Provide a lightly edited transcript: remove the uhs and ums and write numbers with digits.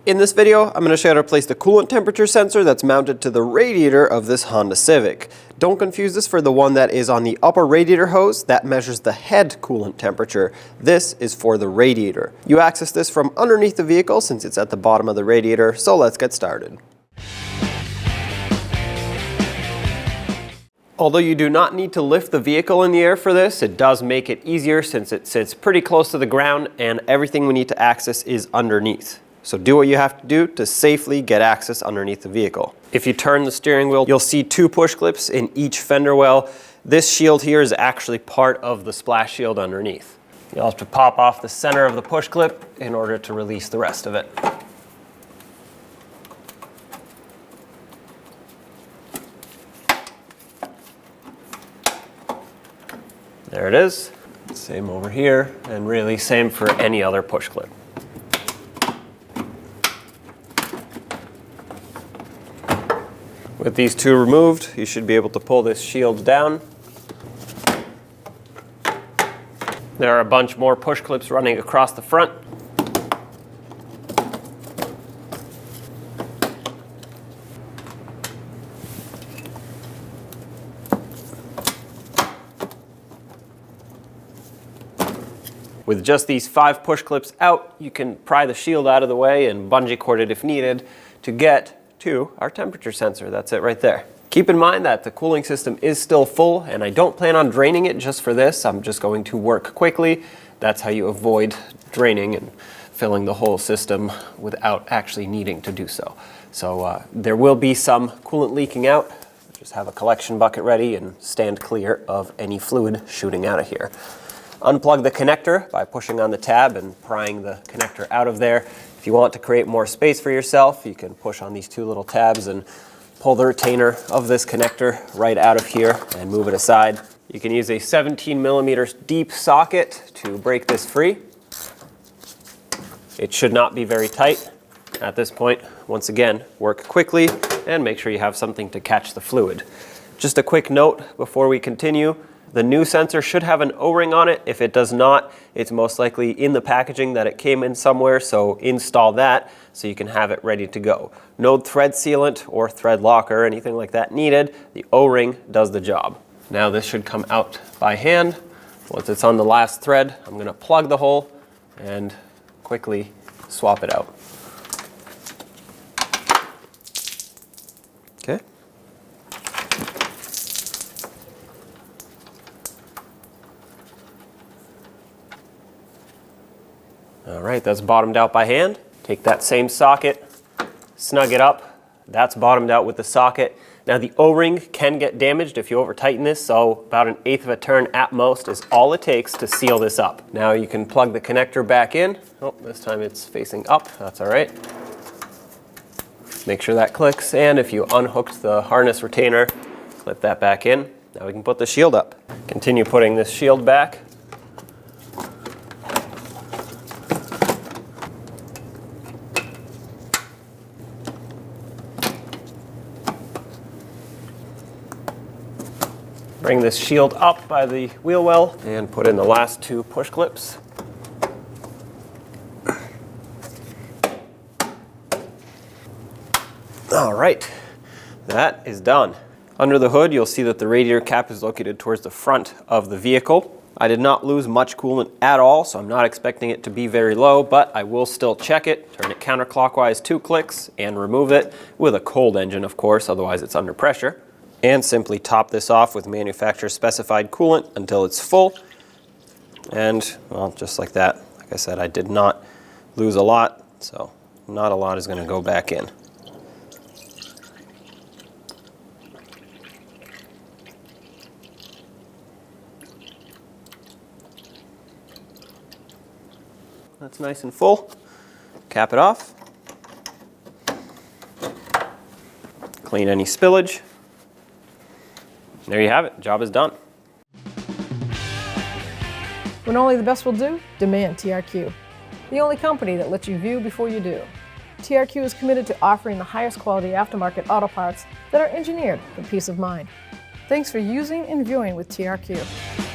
In this video, I'm going to show you how to place the coolant temperature sensor that's mounted to the radiator of this Honda Civic. Don't confuse this for the one that is on the upper radiator hose that measures the head coolant temperature. This is for the radiator. You access this from underneath the vehicle since it's at the bottom of the radiator, so let's get started. Although you do not need to lift the vehicle in the air for this, it does make it easier since it sits pretty close to the ground and everything we need to access is underneath. So do what you have to do to safely get access underneath the vehicle. If you turn the steering wheel, you'll see two push clips in each fender well. This shield here is actually part of the splash shield underneath. You'll have to pop off the center of the push clip in order to release the rest of it. There it is. Same over here, and really same for any other push clip. With these two removed, you should be able to pull this shield down. There are a bunch more push clips running across the front. With just these 5 push clips out, you can pry the shield out of the way and bungee cord it if needed to get to our temperature sensor. That's it right there. Keep in mind that the cooling system is still full and I don't plan on draining it just for this. I'm just going to work quickly. That's how you avoid draining and filling the whole system without actually needing to do so. So there will be some coolant leaking out. Just have a collection bucket ready and stand clear of any fluid shooting out of here. Unplug the connector by pushing on the tab and prying the connector out of there. If you want to create more space for yourself, you can push on these two little tabs and pull the retainer of this connector right out of here and move it aside. You can use a 17mm deep socket to break this free. It should not be very tight. At this point, once again, work quickly and make sure you have something to catch the fluid. Just a quick note before we continue. The new sensor should have an O-ring on it. If it does not, it's most likely in the packaging that it came in somewhere, so install that so you can have it ready to go. No thread sealant or thread locker or anything like that needed. The O-ring does the job. Now this should come out by hand. Once it's on the last thread, I'm going to plug the hole and quickly swap it out. Okay. All right, that's bottomed out by hand. Take that same socket, snug it up. That's bottomed out with the socket. Now the O-ring can get damaged if you over tighten this, so about 1/8 of a turn at most is all it takes to seal this up. Now you can plug the connector back in. Oh, this time it's facing up, that's all right. Make sure that clicks, and if you unhooked the harness retainer, clip that back in. Now we can put the shield up. Continue putting this shield back. Bring this shield up by the wheel well and put in the last 2 push clips. All right, that is done. Under the hood, you'll see that the radiator cap is located towards the front of the vehicle. I did not lose much coolant at all, so I'm not expecting it to be very low, but I will still check it, turn it counterclockwise 2 clicks, and remove it with a cold engine, of course, otherwise it's under pressure. And simply top this off with manufacturer specified coolant until it's full. And, well, just like that. Like I said, I did not lose a lot, so not a lot is going to go back in. That's nice and full. Cap it off. Clean any spillage. There you have it, job is done. When only the best will do, demand TRQ. The only company that lets you view before you do. TRQ is committed to offering the highest quality aftermarket auto parts that are engineered for peace of mind. Thanks for using and viewing with TRQ.